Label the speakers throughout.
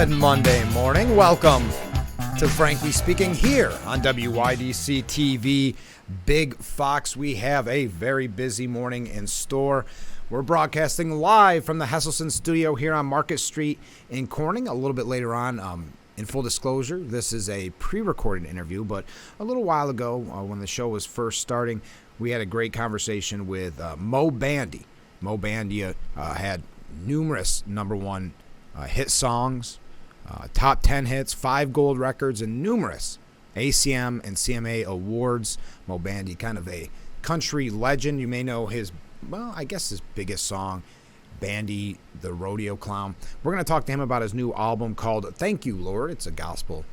Speaker 1: Good Monday morning. Welcome to Frankly Speaking here on WYDC TV. Big Fox, we have a very busy morning in store. We're broadcasting live from the Hesselson studio here on Market Street in Corning. A little bit later on, in full disclosure, this is a pre-recorded interview, but a little while ago when the show was first starting, we had a great conversation with Moe Bandy. Moe Bandy had numerous number one hit songs, top 10 hits, 5 gold records, and numerous ACM and CMA awards. Moe Bandy, kind of a country legend. You may know his biggest song, Bandy the Rodeo Clown. We're going to talk to him about his new album called Thank You, Lord. It's a gospel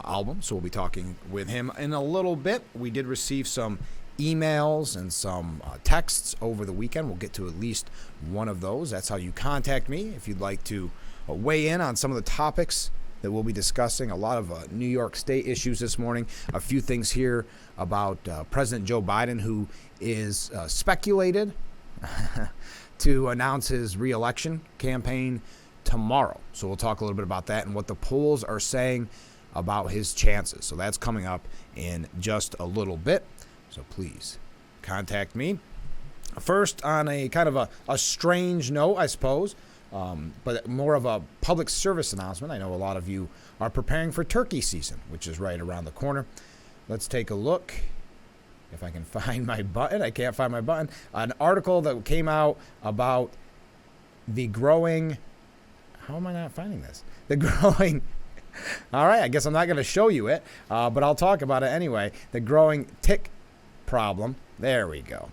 Speaker 1: album, so we'll be talking with him in a little bit. We did receive some emails and some texts over the weekend. We'll get to at least one of those. That's how you contact me if you'd like to weigh in on some of the topics that we'll be discussing. A lot of New York State issues this morning. A few things here about President Joe Biden, who is speculated to announce his re-election campaign tomorrow. So we'll talk a little bit about that and what the polls are saying about his chances. So that's coming up in just a little bit. So please contact me. First, on a kind of a strange note, I suppose, but more of a public service announcement. I know a lot of you are preparing for turkey season, which is right around the corner. Let's take a look. If I can find my button. I can't find my button. An article that came out about the growing... How am I not finding this? The growing... All right, I guess I'm not going to show you it, but I'll talk about it anyway. The growing tick problem. There we go.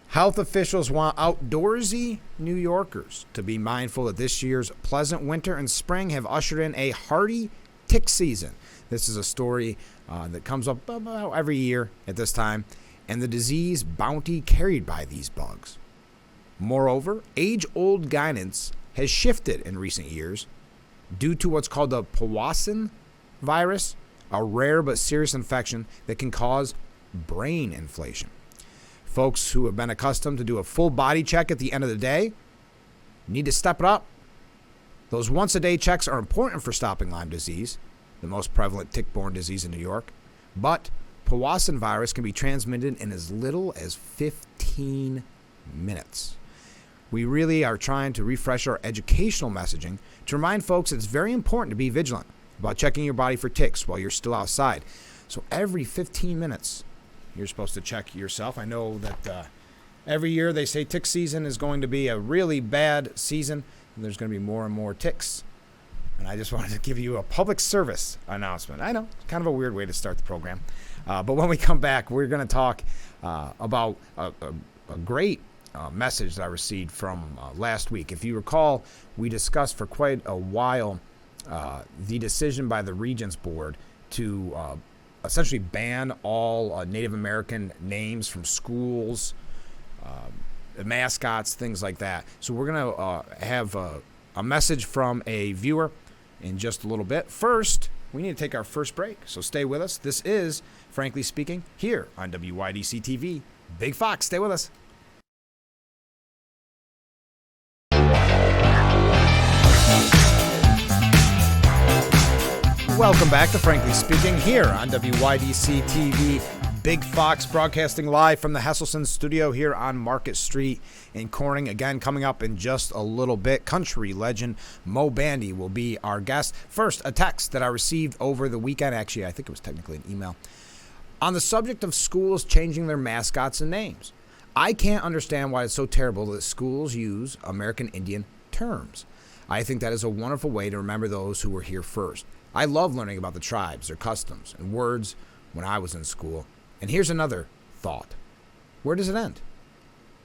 Speaker 1: Health officials want outdoorsy New Yorkers to be mindful that this year's pleasant winter and spring have ushered in a hearty tick season. This is a story that comes up about every year at this time, and the disease bounty carried by these bugs. Moreover, age-old guidance has shifted in recent years due to what's called the Powassan virus, a rare but serious infection that can cause brain inflation. Folks who have been accustomed to do a full body check at the end of the day need to step it up. Those once-a-day checks are important for stopping Lyme disease, the most prevalent tick-borne disease in New York, but Powassan virus can be transmitted in as little as 15 minutes. We really are trying to refresh our educational messaging to remind folks that it's very important to be vigilant about checking your body for ticks while you're still outside. So every 15 minutes, you're supposed to check yourself. I know that every year they say tick season is going to be a really bad season, and there's going to be more and more ticks. And I just wanted to give you a public service announcement. I know, kind of a weird way to start the program. But when we come back, we're going to talk about a great message that I received from last week. If you recall, we discussed for quite a while the decision by the Regents Board to essentially ban all Native American names from schools, mascots, things like that. So we're going to have a message from a viewer in just a little bit. First, we need to take our first break, so stay with us. This is Frankly Speaking here on WYDC TV. Big Fox, stay with us. Welcome back to Frankly Speaking here on WYDC TV. Big Fox broadcasting live from the Hesselson studio here on Market Street in Corning. Again, coming up in just a little bit, country legend Moe Bandy will be our guest. First, a text that I received over the weekend. Actually, I think it was technically an email. On the subject of schools changing their mascots and names. I can't understand why it's so terrible that schools use American Indian terms. I think that is a wonderful way to remember those who were here first. I love learning about the tribes, their customs, and words when I was in school. And here's another thought. Where does it end?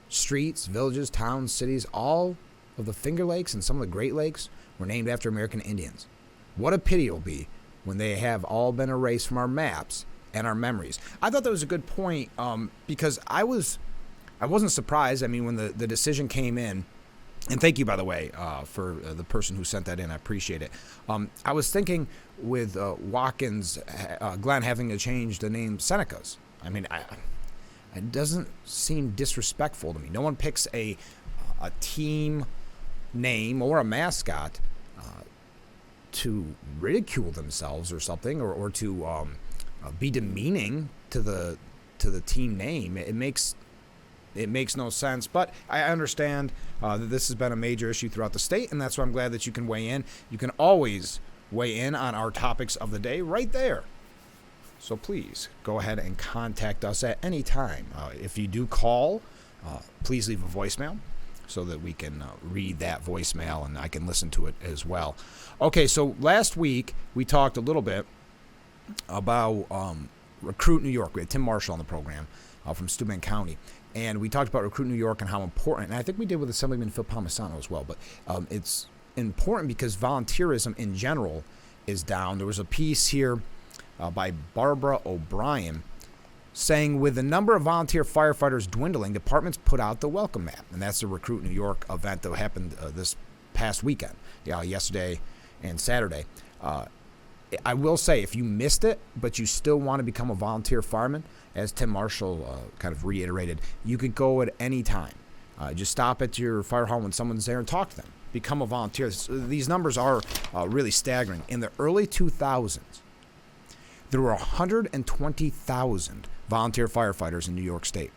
Speaker 1: Streets, villages, towns, cities, all of the Finger Lakes and some of the Great Lakes were named after American Indians. What a pity it'll be when they have all been erased from our maps and our memories. I thought that was a good point because I wasn't surprised. I mean, when the decision came in, and thank you, by the way, for the person who sent that in. I appreciate it. I was thinking with Watkins Glen having to change the name Senecas. I mean, it doesn't seem disrespectful to me. No one picks a team name or a mascot to ridicule themselves or something, or to be demeaning to the team name. It makes no sense. But I understand that this has been a major issue throughout the state, and that's why I'm glad that you can weigh in. You can always weigh in on our topics of the day right there. So please go ahead and contact us at any time. If you do call, please leave a voicemail so that we can read that voicemail and I can listen to it as well. Okay, so last week we talked a little bit about Recruit New York. We had Tim Marshall on the program from Steuben County. And we talked about Recruit New York and how important, and I think we did with Assemblyman Phil Palmisano as well, but it's important because volunteerism in general is down. There was a piece here by Barbara O'Brien saying, with the number of volunteer firefighters dwindling, departments put out the welcome mat. And that's the Recruit New York event that happened this past weekend, yesterday and Saturday. I will say, if you missed it, but you still want to become a volunteer fireman, as Tim Marshall kind of reiterated, you could go at any time. Just stop at your fire hall when someone's there and talk to them. Become a volunteer. These numbers are really staggering. In the early 2000s, there were 120,000 volunteer firefighters in New York State.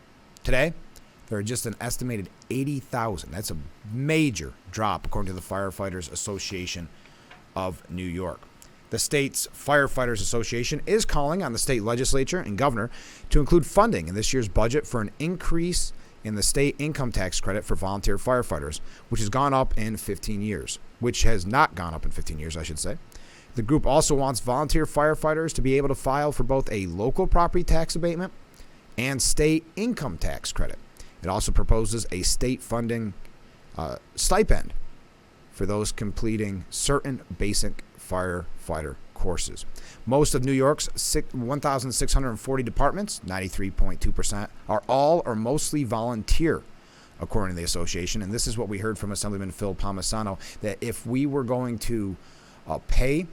Speaker 1: Today, there are just an estimated 80,000. That's a major drop, according to the Firefighters Association of New York. The state's Firefighters Association is calling on the state legislature and governor to include funding in this year's budget for an increase in the state income tax credit for volunteer firefighters, which has gone up in 15 years, which has not gone up in 15 years, I should say. The group also wants volunteer firefighters to be able to file for both a local property tax abatement and state income tax credit. It also proposes a state funding stipend for those completing certain basic firefighter courses. Most of New York's 1,640 departments, 93.2%, are all or mostly volunteer, according to the association. And this is what we heard from Assemblyman Phil Palmisano, that if we were going to pay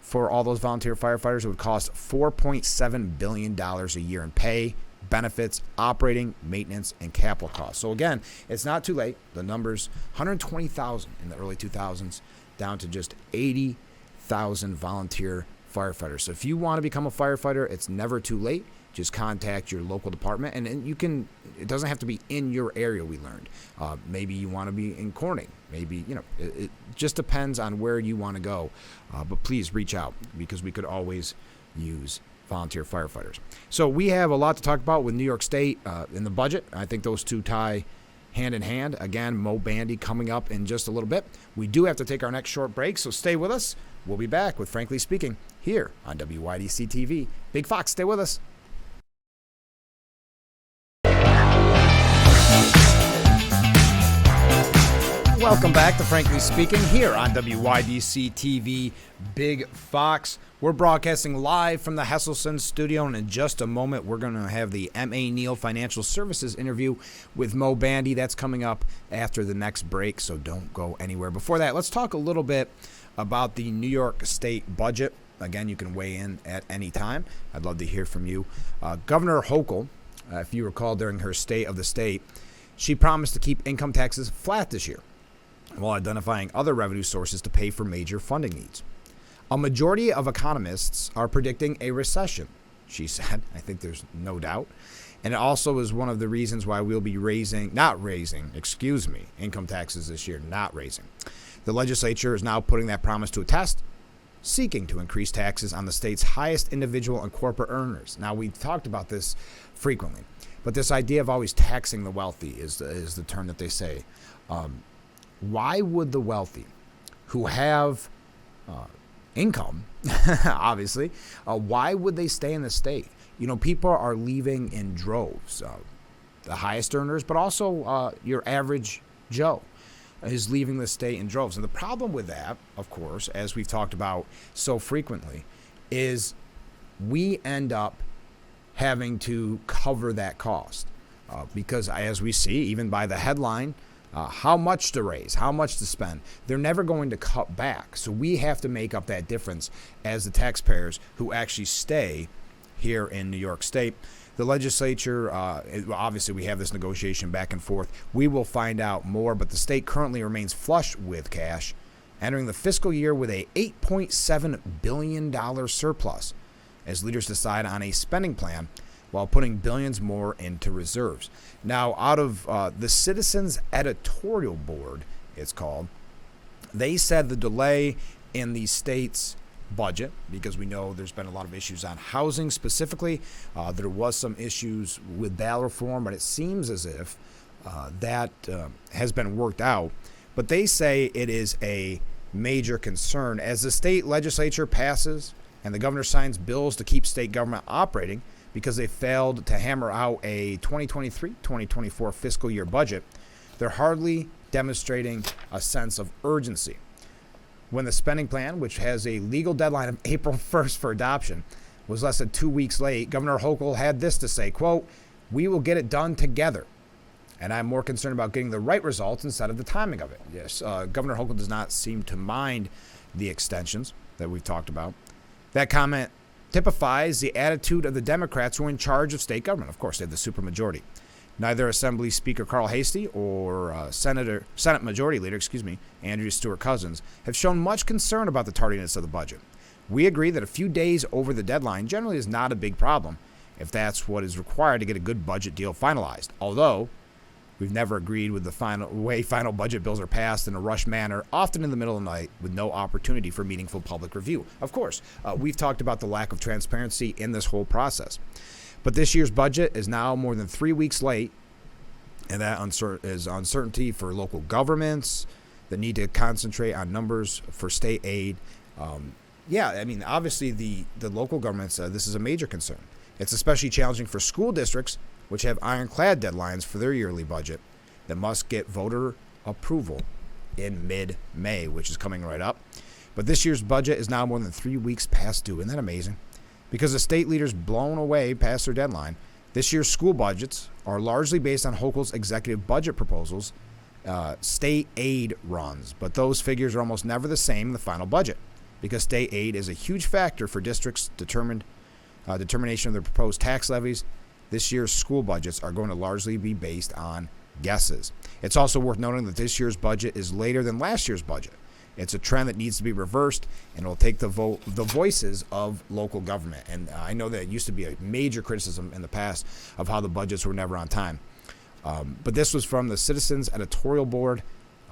Speaker 1: for all those volunteer firefighters, it would cost $4.7 billion a year in pay, benefits, operating, maintenance, and capital costs. So again, it's not too late. The numbers, 120,000 in the early 2000s, down to just 80,000 volunteer firefighters. So if you want to become a firefighter, it's never too late. Just contact your local department, and you can. It doesn't have to be in your area. We learned. Maybe you want to be in Corning. Maybe it just depends on where you want to go. But please reach out, because we could always use volunteer firefighters. So we have a lot to talk about with New York State in the budget. I think those two tie hand in hand. Again, Mo Bandy coming up in just a little bit. We do have to take our next short break, so stay with us. We'll be back with Frankly Speaking here on WYDC TV. Big Fox, stay with us. Welcome back to Frankly Speaking here on WYDC TV. Big Fox. We're broadcasting live from the Hesselson studio, and in just a moment we're going to have the M.A. Neal Financial Services interview with Mo Bandy. That's coming up after the next break, so don't go anywhere. Before that, let's talk a little bit about the New York State budget. Again, you can weigh in at any time. I'd love to hear from you. Governor Hochul, if you recall during her State of the State, she promised to keep income taxes flat this year, while identifying other revenue sources to pay for major funding needs. A majority of economists are predicting a recession, she said. I think there's no doubt. And it also is one of the reasons why we'll be not raising income taxes this year, not raising. The legislature is now putting that promise to a test, seeking to increase taxes on the state's highest individual and corporate earners. Now, we've talked about this frequently, but this idea of always taxing the wealthy is the term that they say. Why would the wealthy, who have income, obviously, why would they stay in the state? People are leaving in droves. The highest earners, but also your average Joe is leaving the state in droves. And the problem with that, of course, as we've talked about so frequently, is we end up having to cover that cost. Because as we see, even by the headline, how much to raise, how much to spend, they're never going to cut back. So we have to make up that difference as the taxpayers who actually stay here in New York State. The legislature, obviously we have this negotiation back and forth. We will find out more, but the state currently remains flush with cash entering the fiscal year with a $8.7 billion surplus as leaders decide on a spending plan while putting billions more into reserves. Now, out of the Citizens Editorial Board, it's called, they said the delay in the state's budget, because we know there's been a lot of issues on housing specifically. There was some issues with bail reform, but it seems as if that has been worked out. But they say it is a major concern as the state legislature passes and the governor signs bills to keep state government operating because they failed to hammer out a 2023-2024 fiscal year budget. They're hardly demonstrating a sense of urgency. When the spending plan, which has a legal deadline of April 1st for adoption, was less than 2 weeks late, Governor Hochul had this to say, quote, "We will get it done together. And I'm more concerned about getting the right results instead of the timing of it." Yes, Governor Hochul does not seem to mind the extensions that we've talked about. That comment typifies the attitude of the Democrats who are in charge of state government. Of course, they have the supermajority. Neither Assembly Speaker Carl Heastie or Senate Majority Leader, Andrew Stewart Cousins, have shown much concern about the tardiness of the budget. We agree that a few days over the deadline generally is not a big problem if that's what is required to get a good budget deal finalized. Although, we've never agreed with the way final budget bills are passed in a rushed manner, often in the middle of the night with no opportunity for meaningful public review. Of course, we've talked about the lack of transparency in this whole process. But this year's budget is now more than 3 weeks late, and that is uncertainty for local governments that need to concentrate on numbers for state aid. Obviously the local governments, this is a major concern. It's especially challenging for school districts, which have ironclad deadlines for their yearly budget that must get voter approval in mid-May, which is coming right up. But this year's budget is now more than 3 weeks past due. Isn't that amazing? Because the state leaders blown away past their deadline, this year's school budgets are largely based on Hochul's executive budget proposals, state aid runs. But those figures are almost never the same in the final budget because state aid is a huge factor for districts' determination of their proposed tax levies. This year's school budgets are going to largely be based on guesses. It's also worth noting that this year's budget is later than last year's budget. It's a trend that needs to be reversed, and it will take the voices of local government. And I know that it used to be a major criticism in the past of how the budgets were never on time. But this was from the Citizens Editorial Board,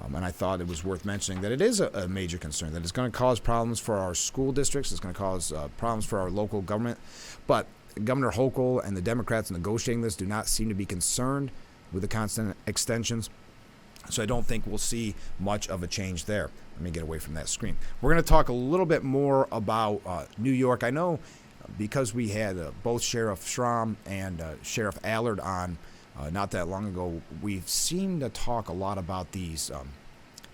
Speaker 1: and I thought it was worth mentioning that it is a major concern, that it's going to cause problems for our school districts. It's going to cause problems for our local government. But Governor Hochul and the Democrats negotiating this do not seem to be concerned with the constant extensions. So I don't think we'll see much of a change there. Let me get away from that screen. We're going to talk a little bit more about New York. I know because we had both Sheriff Schramm and Sheriff Allard on not that long ago, we've seemed to talk a lot about these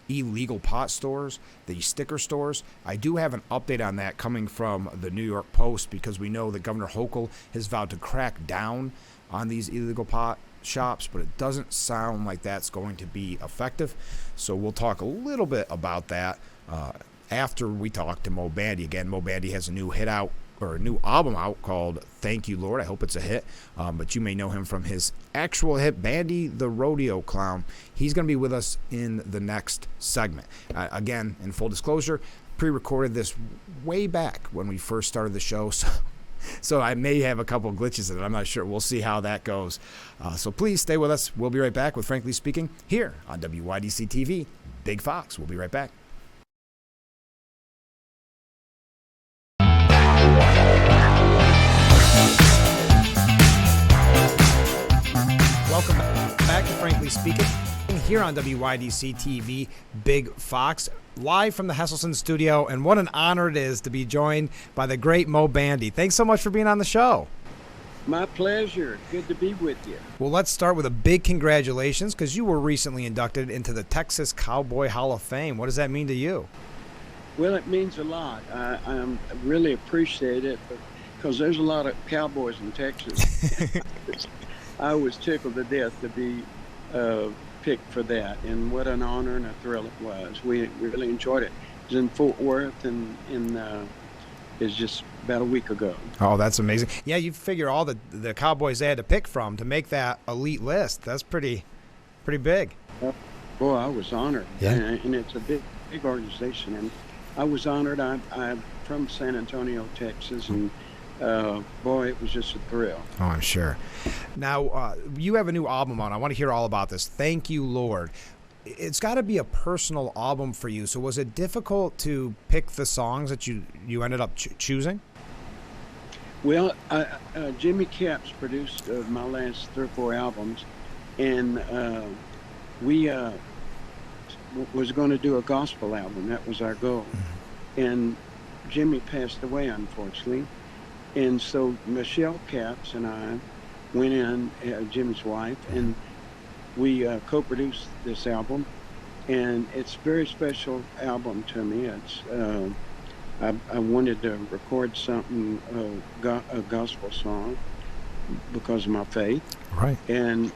Speaker 1: illegal pot stores, the sticker stores. I do have an update on that coming from the New York Post because we know that Governor Hochul has vowed to crack down on these illegal pot shops, but it doesn't sound like that's going to be effective. So we'll talk a little bit about that after we talk to Moe Bandy. Again, Moe Bandy has a new album out called Thank You, Lord. I hope it's a hit, but you may know him from his actual hit, Bandy the Rodeo Clown. He's going to be with us in the next segment. Again, in full disclosure, pre-recorded this way back when we first started the show, so I may have a couple of glitches in it. I'm not sure. We'll see how that goes. So please stay with us. We'll be right back with Frankly Speaking here on WYDC TV. Big Fox. We'll be right back. Welcome back to Frankly Speaking here on WYDC TV, Big Fox, live from the Hesselson studio. And what an honor it is to be joined by the great Moe Bandy. Thanks so much for being on the show.
Speaker 2: My pleasure. Good to be with you.
Speaker 1: Well, let's start with a big congratulations because you were recently inducted into the Texas Cowboy Hall of Fame. What does that mean to you?
Speaker 2: Well, it means a lot. I really appreciate it because there's a lot of cowboys in Texas. I was tickled to death to be picked for that, and what an honor and a thrill it was. We really enjoyed it. It was in Fort Worth, and it's just about a week ago.
Speaker 1: Oh, that's amazing. Yeah, you figure all the Cowboys they had to pick from to make that elite list. That's pretty big.
Speaker 2: Boy, I was honored.
Speaker 1: Yeah.
Speaker 2: And it's a big big organization, and I was honored. I'm from San Antonio, Texas, and boy, it was just a thrill.
Speaker 1: Oh, I'm sure. Now, you have a new album on. I want to hear all about this. Thank You, Lord. It's got to be a personal album for you. So was it difficult to pick the songs that you ended up choosing?
Speaker 2: Well, Jimmy Capps produced my last 3 or 4 albums, and we was going to do a gospel album. That was our goal. And Jimmy passed away, unfortunately. And so Michelle Capps and I went in, Jimmy's wife, and we co-produced this album. And it's a very special album to me. It's I wanted to record something, a gospel song, because of my faith.
Speaker 1: Right.
Speaker 2: And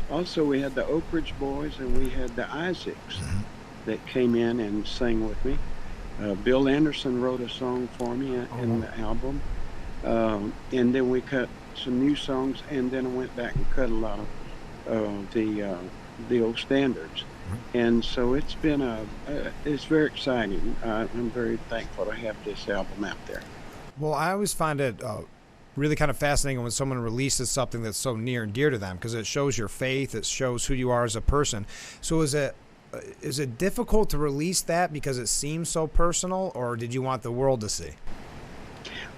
Speaker 2: also we had the Oak Ridge Boys, and we had the Isaacs that came in and sang with me. Bill Anderson wrote a song for me in the album. And then we cut some new songs, and then I went back and cut a lot of the old standards. And so it's been it's very exciting. I'm very thankful to have this album out there.
Speaker 1: Well, I always find it really kind of fascinating when someone releases something that's so near and dear to them, because it shows your faith, it shows who you are as a person. So is it difficult to release that because it seems so personal, or did you want the world to see?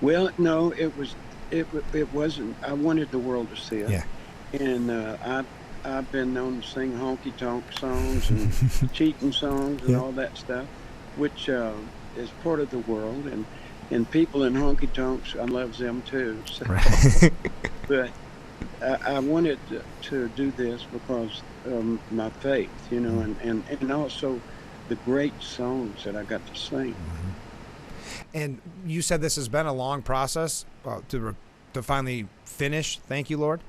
Speaker 2: Well, no, it wasn't. I wanted the world to see it.
Speaker 1: Yeah.
Speaker 2: And I've been known to sing honky tonk songs and cheating songs and all that stuff, which is part of the world. And people in honky tonks, I love them too. So.
Speaker 1: Right.
Speaker 2: But I wanted to do this because my faith, and also the great songs that I got to sing.
Speaker 1: And you said this has been a long process to finally finish. Thank you, Lord.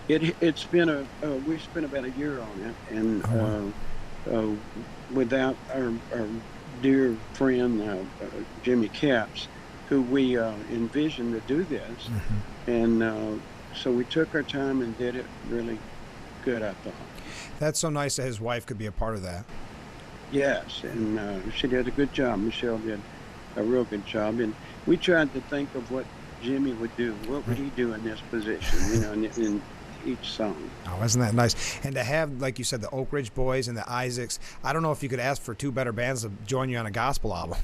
Speaker 2: It's been we spent about a year on it, and without our dear friend Jimmy Capps, who we envisioned to do this, and so we took our time and did it really good, I thought.
Speaker 1: That's so nice that his wife could be a part of that.
Speaker 2: Yes, and she did a good job. Michelle did a real good job, and we tried to think of what Jimmy would do. What would he do in this position, in each song.
Speaker 1: Oh, isn't that nice? And to have, like you said, the Oak Ridge Boys and the Isaacs, I don't know if you could ask for 2 better bands to join you on a gospel album.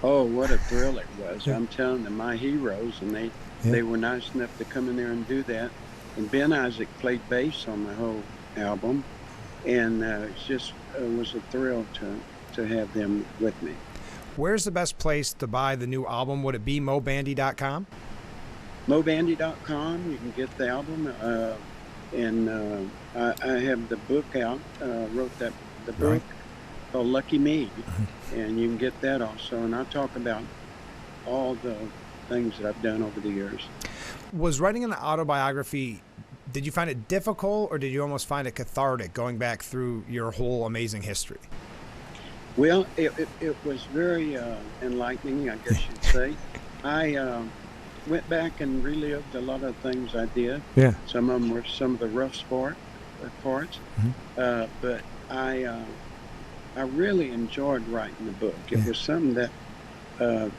Speaker 2: Oh, what a thrill it was. I'm telling them, my heroes, and they were nice enough to come in there and do that. And Ben Isaac played bass on the whole album, and it just was a thrill to have them with me.
Speaker 1: Where's the best place to buy the new album? Would it be mobandy.com?
Speaker 2: mobandy.com. You can get the album, and I have the book out. Wrote the book called Lucky Me, and you can get that also. And I talk about all the things that I've done over the years.
Speaker 1: Was writing an autobiography, did you find it difficult, or did you almost find it cathartic going back through your whole amazing history?
Speaker 2: Well, it was very enlightening, I guess you'd say. I went back and relived a lot of things I did.
Speaker 1: Yeah.
Speaker 2: Some of them were some of the rough parts, but I really enjoyed writing the book. It was something that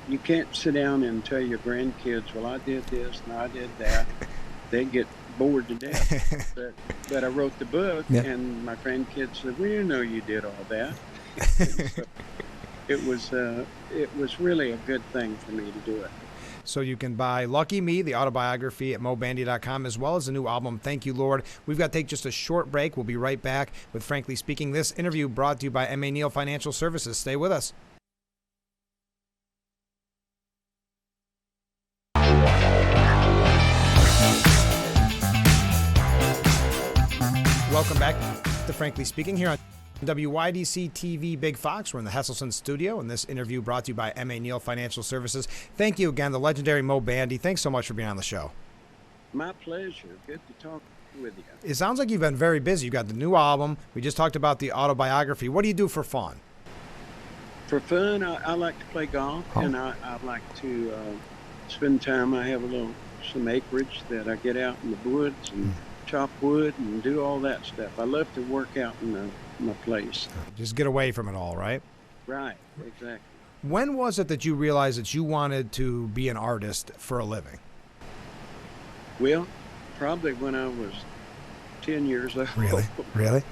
Speaker 2: you can't sit down and tell your grandkids, well, I did this and I did that. They get bored to death. But I wrote the book, and my grandkids said, we didn't know you did all that. So it was really a good thing for me to do it.
Speaker 1: So you can buy Lucky Me, the autobiography, at mobandy.com, as well as the new album, Thank You, Lord. We've got to take just a short break. We'll be right back with Frankly Speaking. This interview brought to you by M.A. Neal Financial Services. Stay with us. Welcome back to Frankly Speaking here on WYDC TV Big Fox. We're in the Hesselson studio, and this interview brought to you by M.A. Neal Financial Services. Thank you again, the legendary Mo Bandy. Thanks so much for being on the show.
Speaker 2: My pleasure. Good to talk with you.
Speaker 1: It sounds like you've been very busy. You've got the new album. We just talked about the autobiography. What do you do for fun?
Speaker 2: For fun, I like to play golf, and I like to spend time. I have some acreage that I get out in the woods and chop wood and do all that stuff. I love to work out in my place.
Speaker 1: Just get away from it all, right?
Speaker 2: Right, exactly.
Speaker 1: When was it that you realized that you wanted to be an artist for a living?
Speaker 2: Well, probably when I was 10 years old.
Speaker 1: Really?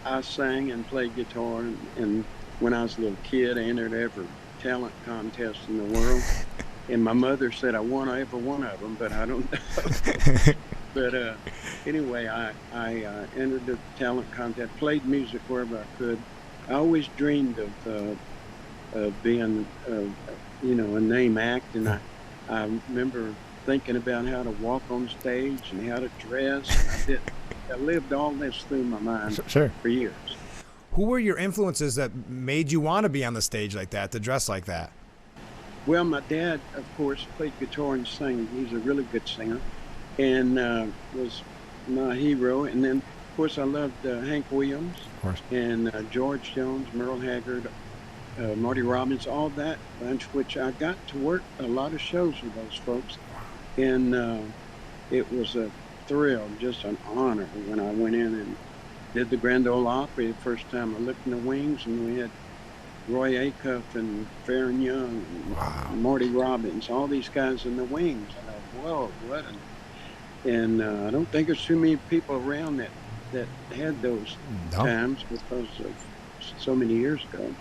Speaker 2: I sang and played guitar, and when I was a little kid, I entered every talent contest in the world. And my mother said I won every one of them, but I don't know. But anyway, I entered the talent contest, played music wherever I could. I always dreamed of being, a name act, and I remember thinking about how to walk on stage and how to dress. And I lived all this through my mind for years.
Speaker 1: Who were your influences that made you want to be on the stage like that, to dress like that?
Speaker 2: Well, my dad, of course, played guitar and sang. He's a really good singer, and was my hero. And then, of course, I loved Hank Williams, and George Jones, Merle Haggard, Marty Robbins, all that bunch, which I got to work a lot of shows with those folks. And it was a thrill, just an honor when I went in and did the Grand Ole Opry the first time. I looked in the wings, and we had Roy Acuff and Farron Young and Marty Robbins, all these guys in the wings. And I whoa, what? And I don't think there's too many people around that had those times, because of so many years ago.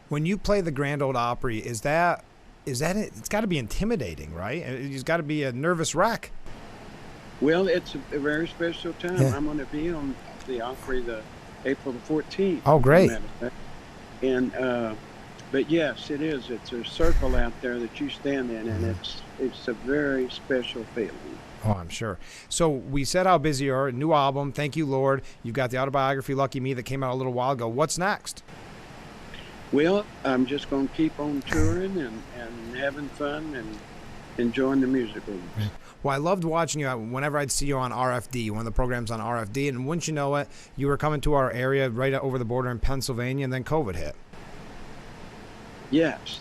Speaker 1: When you play the Grand Ole Opry, is that it? It's got to be intimidating, right? It's got to be a nervous wreck.
Speaker 2: Well, it's a very special time. Yeah. I'm going to be on the Opry April the 14th.
Speaker 1: Oh, great.
Speaker 2: And but yes, it is. It's a circle out there that you stand in, and it's a very special feeling.
Speaker 1: Oh, I'm sure. So we said how busy you are. New album, Thank You, Lord. You've got the autobiography, Lucky Me, that came out a little while ago. What's next?
Speaker 2: Well, I'm just going to keep on touring and having fun and enjoying the music rooms.
Speaker 1: Well, I loved watching you whenever I'd see you on RFD, one of the programs on RFD, and wouldn't you know it, you were coming to our area right over the border in Pennsylvania, and then COVID hit.
Speaker 2: Yes.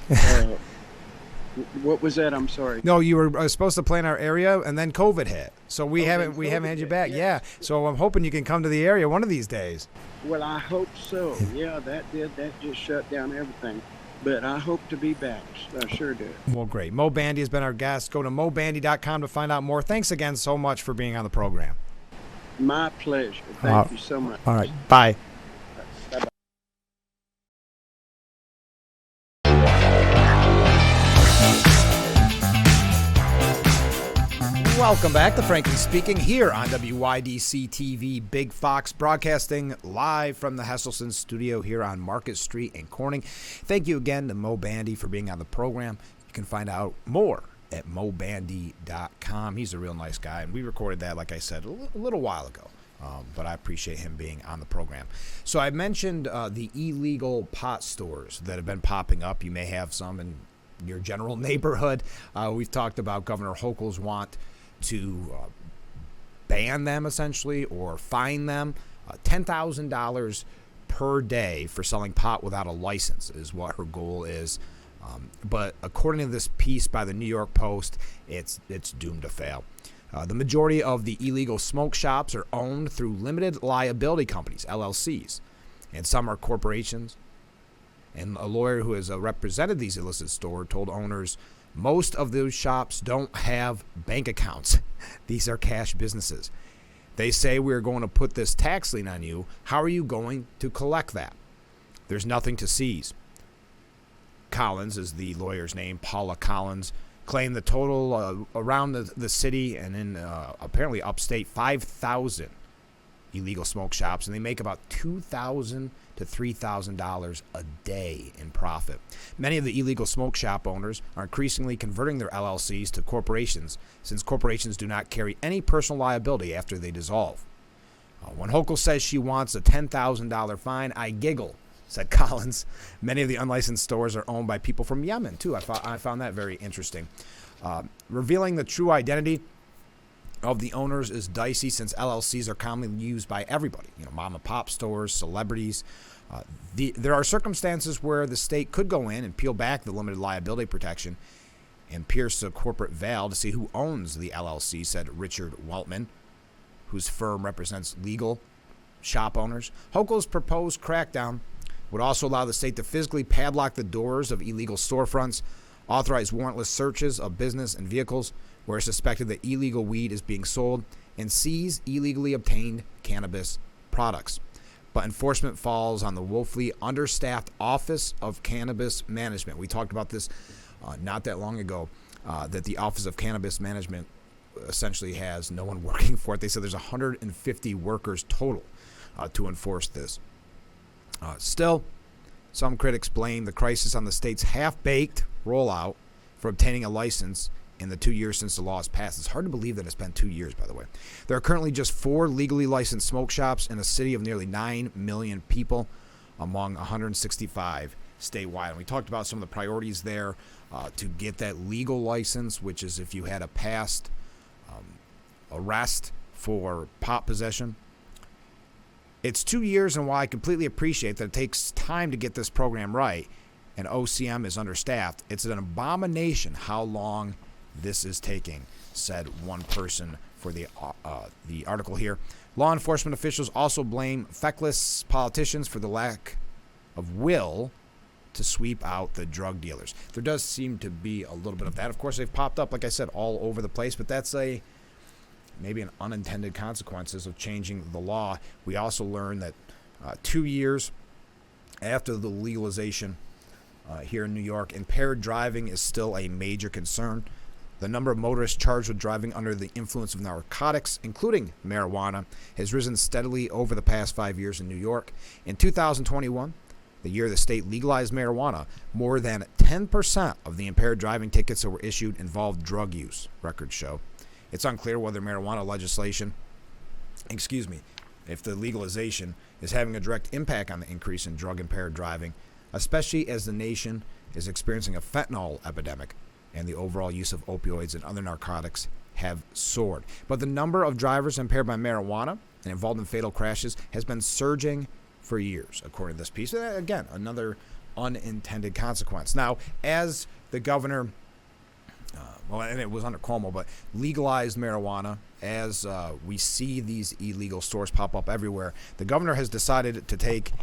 Speaker 2: What was that? I'm sorry.
Speaker 1: No, you were supposed to play in our area, and then COVID hit. So we haven't had you back. Yeah. So I'm hoping you can come to the area one of these days.
Speaker 2: Well, I hope so. Yeah, that just shut down everything. But I hope to be back. I sure do.
Speaker 1: Well, great. Mo Bandy has been our guest. Go to mobandy.com to find out more. Thanks again so much for being on the program.
Speaker 2: My pleasure. Thank you so much.
Speaker 1: All right. Bye.
Speaker 2: Bye-bye.
Speaker 1: Welcome back to Frankie Speaking here on WYDC TV Big Fox, broadcasting live from the Hesselson studio here on Market Street in Corning. Thank you again to Mo Bandy for being on the program. You can find out more at mobandy.com. He's a real nice guy, and we recorded that, like I said, a little while ago. But I appreciate him being on the program. So I mentioned the illegal pot stores that have been popping up. You may have some in your general neighborhood. We've talked about Governor Hochul's want to ban them, essentially, or fine them. $10,000 per day for selling pot without a license is what her goal is. But according to this piece by the New York Post, it's doomed to fail. The majority of the illegal smoke shops are owned through limited liability companies, LLCs, and some are corporations. And a lawyer who has represented these illicit stores told owners most of those shops don't have bank accounts. These are cash businesses. They say, we're going to put this tax lien on you. How are you going to collect that? There's nothing to seize. Collins is the lawyer's name, Paula Collins, claimed the total around the city and in apparently upstate 5,000 illegal smoke shops, and they make about $2,000 to $3,000 a day in profit. Many of the illegal smoke shop owners are increasingly converting their LLCs to corporations, since corporations do not carry any personal liability after they dissolve. When Hochul says she wants a $10,000 fine, I giggle, said Collins. Many of the unlicensed stores are owned by people from Yemen, too. I found that very interesting. Revealing the true identity of the owners is dicey, since LLCs are commonly used by everybody, mom and pop stores, celebrities. There are circumstances where the state could go in and peel back the limited liability protection and pierce the corporate veil to see who owns the LLC, said Richard Weltman. whose firm represents legal shop owners. Hochul's proposed crackdown would also allow the state to physically padlock the doors of illegal storefronts, authorize warrantless searches of business and vehicles where it's suspected that illegal weed is being sold, and seize illegally obtained cannabis products. But enforcement falls on the woefully understaffed Office of Cannabis Management. We talked about this not that long ago, that the Office of Cannabis Management essentially has no one working for it. They said there's 150 workers total to enforce this. Still, some critics blame the crisis on the state's half-baked rollout for obtaining a license in the 2 years since the law was passed. It's hard to believe that it's been 2 years, by the way. There are currently just 4 legally licensed smoke shops in a city of nearly 9 million people among 165 statewide. And we talked about some of the priorities there to get that legal license, which is if you had a past arrest for pot possession. It's 2 years, and while I completely appreciate that it takes time to get this program right, and OCM is understaffed, it's an abomination how long this is taking, said one person for the article here. Law enforcement officials also blame feckless politicians for the lack of will to sweep out the drug dealers. There does seem to be a little bit of that. Of course, they've popped up, like I said, all over the place, but that's maybe an unintended consequences of changing the law. We also learned that 2 years after the legalization here in New York, impaired driving is still a major concern. The number of motorists charged with driving under the influence of narcotics, including marijuana, has risen steadily over the past 5 years in New York. In 2021, the year the state legalized marijuana, more than 10% of the impaired driving tickets that were issued involved drug use, records show. It's unclear whether marijuana legislation, if the legalization is having a direct impact on the increase in drug-impaired driving, especially as the nation is experiencing a fentanyl epidemic and the overall use of opioids and other narcotics have soared. But the number of drivers impaired by marijuana and involved in fatal crashes has been surging for years, according to this piece. Again, another unintended consequence. Now, as the governor, and it was under Cuomo, but legalized marijuana, as we see these illegal stores pop up everywhere, the governor has decided to take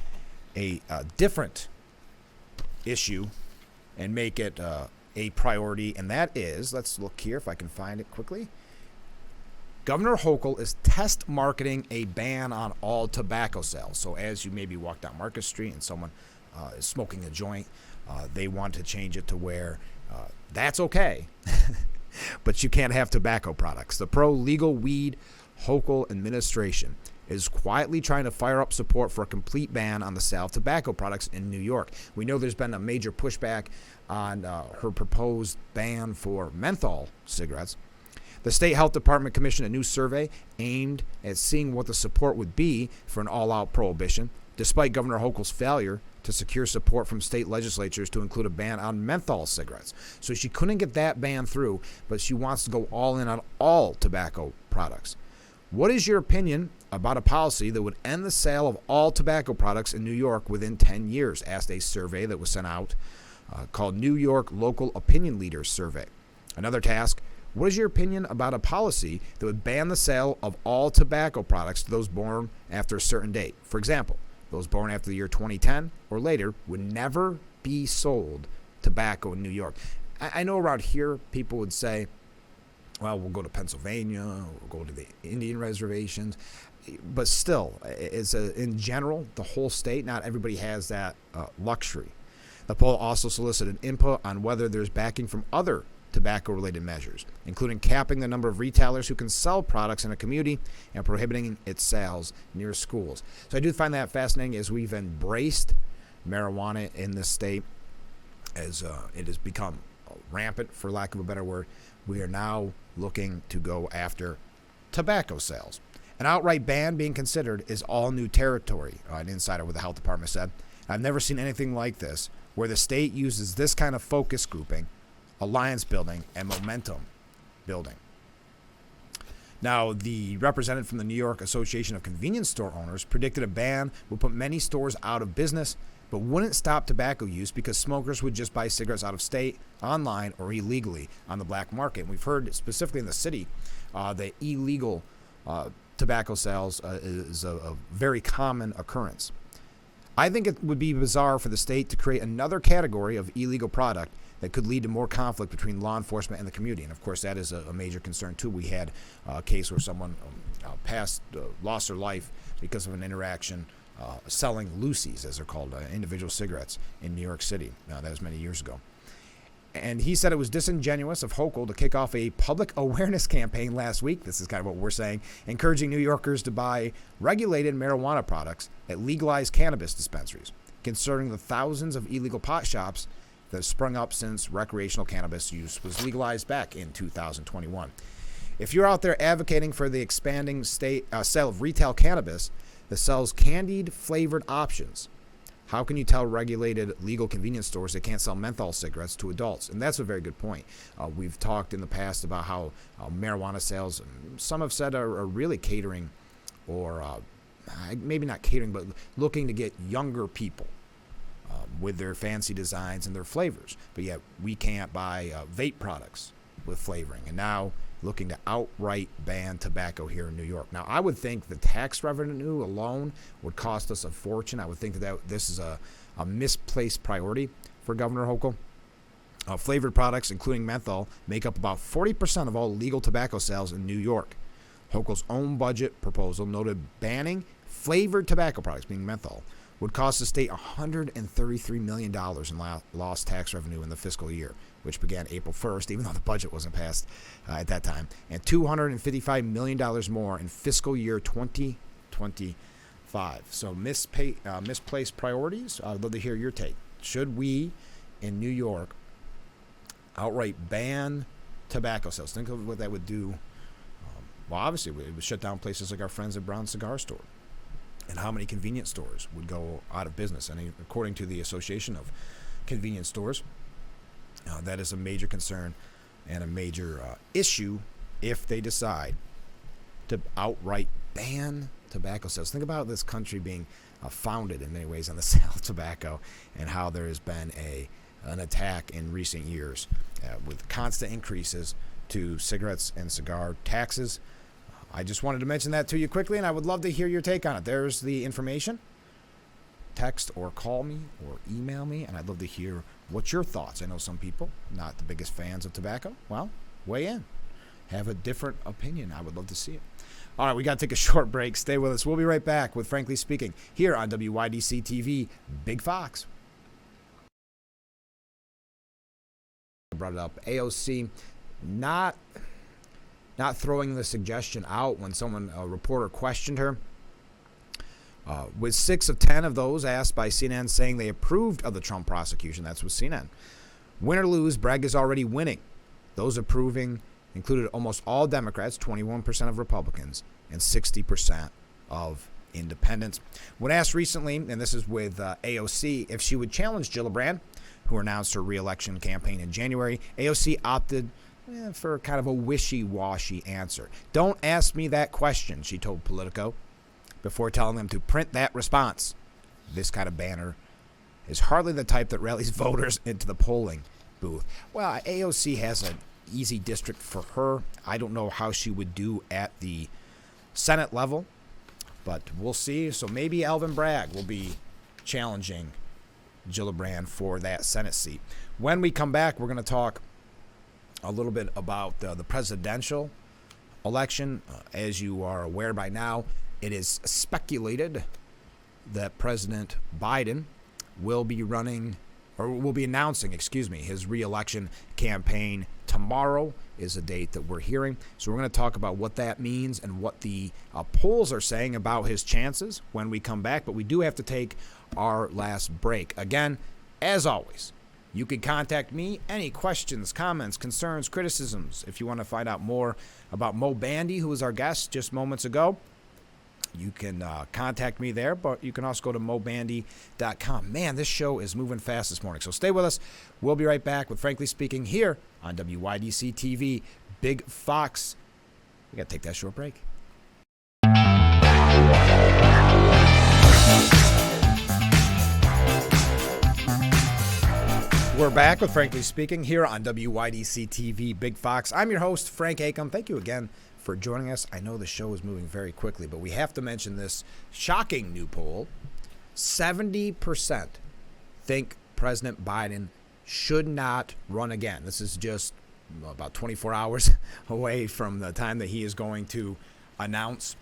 Speaker 1: a different issue and make it a priority, and that is, let's look here if I can find it quickly. Governor Hochul is test marketing a ban on all tobacco sales. So as you maybe walk down Market Street and someone is smoking a joint, they want to change it to where that's okay, but you can't have tobacco products. The pro-legal weed Hochul administration is quietly trying to fire up support for a complete ban on the sale of tobacco products in New York. We know there's been a major pushback on her proposed ban for menthol cigarettes. The State Health Department commissioned a new survey aimed at seeing what the support would be for an all-out prohibition, despite Governor Hochul's failure to secure support from state legislatures to include a ban on menthol cigarettes. So she couldn't get that ban through, but she wants to go all in on all tobacco products. What is your opinion about a policy that would end the sale of all tobacco products in New York within 10 years? Asked a survey that was sent out called New York Local Opinion Leaders Survey. Another task: what is your opinion about a policy that would ban the sale of all tobacco products to those born after a certain date? For example, those born after the year 2010 or later would never be sold tobacco in New York. I know around here people would say, well, we'll go to Pennsylvania, we'll go to the Indian reservations. But still, in general, the whole state, not everybody has that luxury. The poll also solicited input on whether there's backing from other tobacco-related measures, including capping the number of retailers who can sell products in a community and prohibiting its sales near schools. So I do find that fascinating as we've embraced marijuana in this state, as it has become rampant, for lack of a better word. We are now looking to go after tobacco sales. An outright ban being considered is all new territory, an insider with the health department said. I've never seen anything like this, where the state uses this kind of focus grouping, alliance building, and momentum building. Now, the representative from the New York Association of Convenience Store Owners predicted a ban would put many stores out of business, but wouldn't stop tobacco use because smokers would just buy cigarettes out of state, online, or illegally on the black market. And we've heard specifically in the city that illegal tobacco sales is a very common occurrence. I think it would be bizarre for the state to create another category of illegal product that could lead to more conflict between law enforcement and the community. And of course, that is a major concern too. We had a case where someone lost their life because of an interaction selling Lucy's, as they're called, individual cigarettes in New York City. That was many years ago. And he said it was disingenuous of Hochul to kick off a public awareness campaign last week. This is kind of what we're saying, encouraging New Yorkers to buy regulated marijuana products at legalized cannabis dispensaries, concerning the thousands of illegal pot shops that have sprung up since recreational cannabis use was legalized back in 2021. If you're out there advocating for the expanding state sale of retail cannabis that sells candied flavored options, how can you tell regulated legal convenience stores they can't sell menthol cigarettes to adults? And that's a very good point. We've talked in the past about how marijuana sales, some have said, are really catering, or maybe not catering, but looking to get younger people with their fancy designs and their flavors. But yet we can't buy vape products with flavoring. And now looking to outright ban tobacco here in New York. Now, I would think the tax revenue alone would cost us a fortune. I would think that this is a misplaced priority for Governor Hochul. Flavored products, including menthol, make up about 40% of all legal tobacco sales in New York. Hochul's own budget proposal noted banning flavored tobacco products, being menthol, would cost the state $133 million in lost tax revenue in the fiscal year, which began April 1st, even though the budget wasn't passed at that time, and $255 million more in fiscal year 2025. So misplaced priorities. I'd love to hear your take. Should we, in New York, outright ban tobacco sales? Think of what that would do. Well, obviously, it would shut down places like our friends at Brown Cigar Store. And how many convenience stores would go out of business? And according to the Association of Convenience Stores, that is a major concern and a major issue if they decide to outright ban tobacco sales. Think about this country being founded in many ways on the sale of tobacco, and how there has been an attack in recent years with constant increases to cigarettes and cigar taxes. I just wanted to mention that to you quickly, and I would love to hear your take on it. There's the information. Text or call me or email me, and I'd love to hear what's your thoughts. I know some people, not the biggest fans of tobacco. Well, weigh in. Have a different opinion. I would love to see it. All right, we got to take a short break. Stay with us. We'll be right back with Frankly Speaking here on WYDC TV, Big Fox. I brought it up. AOC not throwing the suggestion out when a reporter questioned her. With 6 of 10 of those asked by CNN saying they approved of the Trump prosecution. That's with CNN. Win or lose, Bragg is already winning. Those approving included almost all Democrats, 21% of Republicans, and 60% of independents. When asked recently, and this is with AOC, if she would challenge Gillibrand, who announced her re-election campaign in January, AOC opted for kind of a wishy-washy answer. "Don't ask me that question," she told Politico, before telling them to print that response. This kind of banner is hardly the type that rallies voters into the polling booth. Well, AOC has an easy district for her. I don't know how she would do at the Senate level, but we'll see. So maybe Alvin Bragg will be challenging Gillibrand for that Senate seat. When we come back, we're going to talk a little bit about the presidential election. As you are aware by now, it is speculated that President Biden will be announcing, his re-election campaign. Tomorrow is a date that we're hearing. So we're going to talk about what that means and what the polls are saying about his chances when we come back. But we do have to take our last break. Again, as always, you can contact me. Any questions, comments, concerns, criticisms. If you want to find out more about Mo Bandy, who was our guest just moments ago, you can contact me there, but you can also go to mobandy.com. Man, this show is moving fast this morning, so stay with us. We'll be right back with Frankly Speaking here on WYDC TV, Big Fox. We got to take that short break. We're back with Frankly Speaking here on WYDC TV, Big Fox. I'm your host, Frank Acom. Thank you again for joining us. I know the show is moving very quickly, but we have to mention this shocking new poll. 70% think President Biden should not run again. This is just about 24 hours away from the time that he is going to announce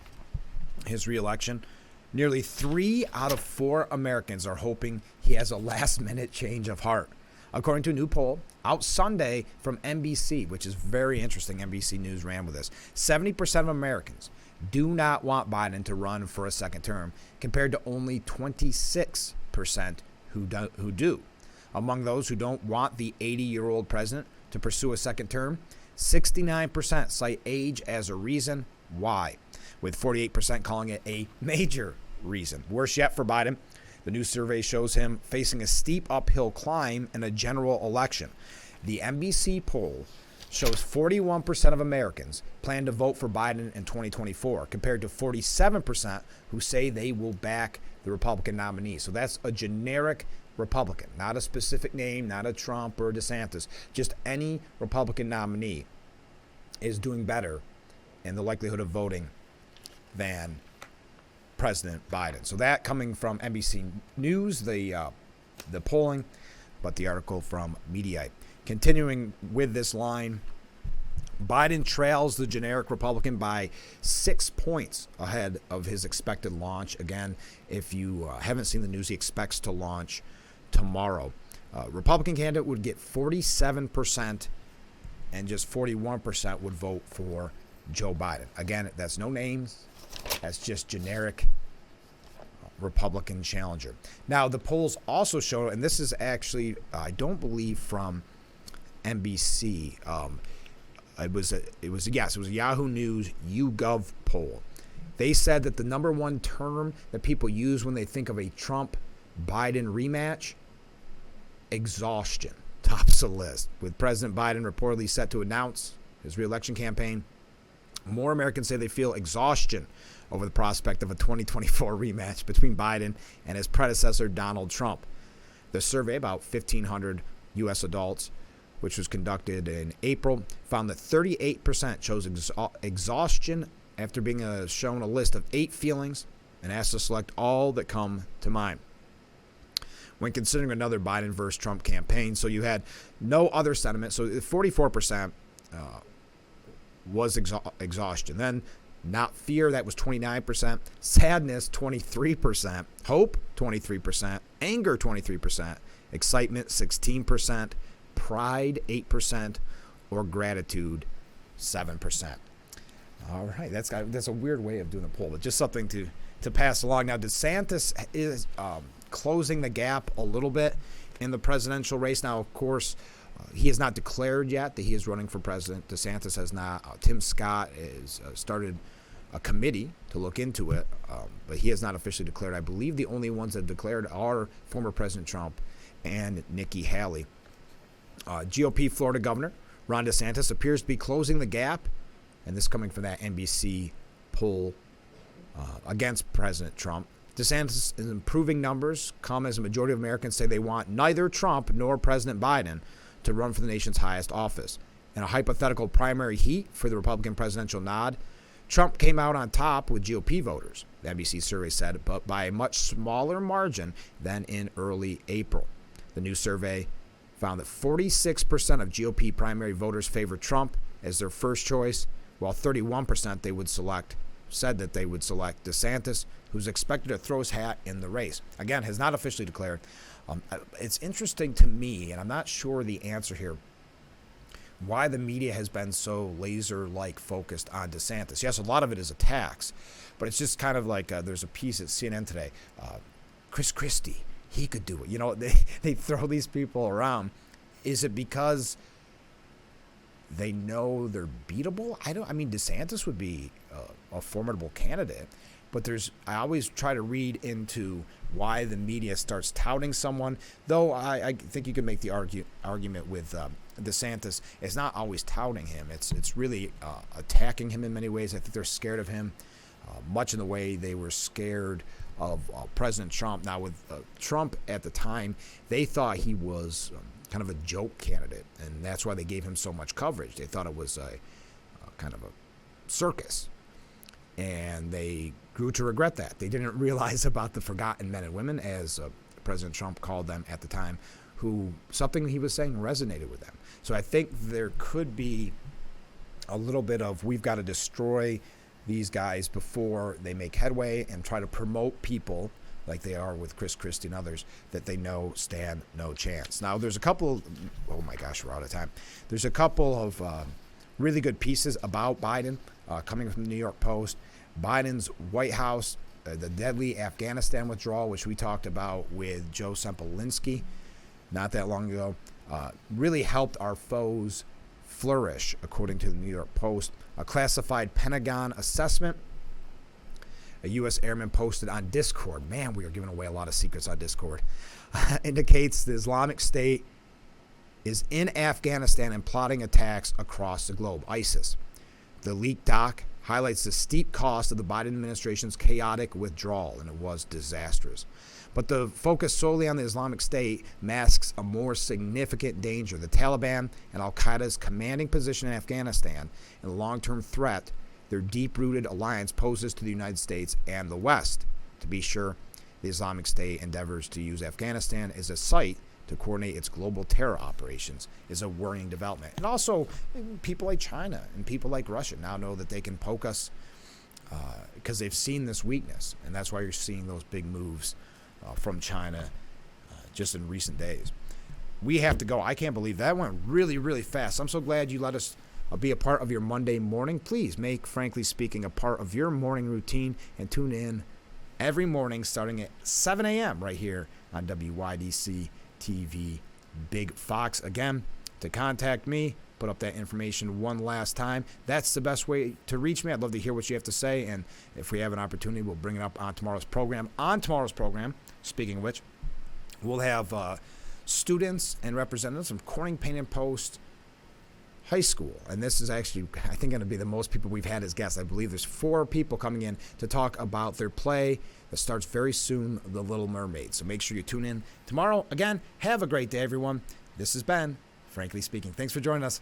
Speaker 1: his reelection. Nearly 3 out of 4 Americans are hoping he has a last-minute change of heart. According to a new poll out Sunday from NBC, which is very interesting, NBC News ran with this, 70% of Americans do not want Biden to run for a second term, compared to only 26% who do. Among those who don't want the 80-year-old president to pursue a second term, 69% cite age as a reason why, with 48% calling it a major reason. Worse yet for Biden, the new survey shows him facing a steep uphill climb in a general election. The NBC poll shows 41% of Americans plan to vote for Biden in 2024, compared to 47% who say they will back the Republican nominee. So that's a generic Republican, not a specific name, not a Trump or a DeSantis. Just any Republican nominee is doing better in the likelihood of voting than President Biden. So that coming from NBC News, the polling, but the article from Mediaite. Continuing with this line, Biden trails the generic Republican by 6 points ahead of his expected launch. Again, if you haven't seen the news, he expects to launch tomorrow. Republican candidate would get 47%, and just 41% would vote for Joe Biden. Again, that's no names. That's just generic Republican challenger. Now, the polls also show, and this is actually, I don't believe from NBC. It was a Yahoo News YouGov poll. They said that the number one term that people use when they think of a Trump-Biden rematch, exhaustion, tops the list. With President Biden reportedly set to announce his reelection campaign, more Americans say they feel exhaustion over the prospect of a 2024 rematch between Biden and his predecessor, Donald Trump. The survey, about 1,500 U.S. adults, which was conducted in April, found that 38% chose exhaustion after being shown a list of 8 feelings and asked to select all that come to mind when considering another Biden versus Trump campaign. So you had no other sentiment. So 44% was exhaustion. Then not fear, that was 29%. Sadness, 23%. Hope, 23%. Anger, 23%. Excitement, 16%. Pride, 8%. Or gratitude, 7%. All right, that's a weird way of doing a poll, but just something to pass along. Now, DeSantis is closing the gap a little bit in the presidential race. Now, of course, he has not declared yet that he is running for president. DeSantis has not. Tim Scott has started a committee to look into it, but he has not officially declared. I believe the only ones that have declared are former President Trump and Nikki Haley. GOP Florida Governor Ron DeSantis appears to be closing the gap, and this coming from that NBC poll against President Trump. DeSantis is improving numbers, come as a majority of Americans say they want neither Trump nor President Biden to run for the nation's highest office. In a hypothetical primary heat for the Republican presidential nod, Trump came out on top with GOP voters, the NBC survey said, but by a much smaller margin than in early April. The new survey found that 46% of GOP primary voters favor Trump as their first choice, while 31% said that they would select DeSantis, who's expected to throw his hat in the race. Again, has not officially declared. It's interesting to me, and I'm not sure the answer here, why the media has been so laser-like focused on DeSantis. Yes, a lot of it is attacks, but it's just kind of like there's a piece at CNN today. Chris Christie, he could do it. You know, they throw these people around. Is it because they know they're beatable? I mean, DeSantis would be a formidable candidate, but I always try to read into why the media starts touting someone, though I think you can make the argument with DeSantis. It's not always touting him. It's really attacking him in many ways. I think they're scared of him, much in the way they were scared of President Trump. Now, with Trump at the time, they thought he was kind of a joke candidate, and that's why they gave him so much coverage. They thought it was a kind of a circus. And they grew to regret that. They didn't realize about the forgotten men and women, as President Trump called them at the time, who something he was saying resonated with them. So I think there could be a little bit of, we've got to destroy these guys before they make headway, and try to promote people like they are with Chris Christie and others that they know stand no chance. Now, there's a couple, oh my gosh, we're out of time. There's a couple of really good pieces about Biden coming from the New York Post. Biden's White House, the deadly Afghanistan withdrawal, which we talked about with Joe Sempolinsky not that long ago, really helped our foes flourish, according to the New York Post. A classified Pentagon assessment a U.S. airman posted on Discord, man, we are giving away a lot of secrets on Discord, indicates the Islamic State is in Afghanistan and plotting attacks across the globe, ISIS. The leaked doc highlights the steep cost of the Biden administration's chaotic withdrawal, and it was disastrous. But the focus solely on the Islamic State masks a more significant danger. The Taliban and al-Qaeda's commanding position in Afghanistan and the long-term threat their deep-rooted alliance poses to the United States and the West. To be sure, the Islamic State endeavors to use Afghanistan as a site to coordinate its global terror operations is a worrying development. And also, people like China and people like Russia now know that they can poke us because they've seen this weakness. And that's why you're seeing those big moves from China just in recent days. We have to go. I can't believe that went really, really fast. I'm so glad you let us be a part of your Monday morning. Please make Frankly Speaking a part of your morning routine and tune in every morning starting at 7 a.m. right here on WYDC TV Big Fox. Again, to contact me, put up that information one last time. That's the best way to reach me. I'd love to hear what you have to say, and if we have an opportunity, we'll bring it up on tomorrow's program. On tomorrow's program, speaking of which, we'll have students and representatives from Corning Paint and Post High School, and this is actually, I think, going to be the most people we've had as guests. I believe there's 4 people coming in to talk about their play that starts very soon, The Little Mermaid. So make sure you tune in tomorrow. Again, have a great day, everyone. This has been Frankly Speaking. Thanks for joining us.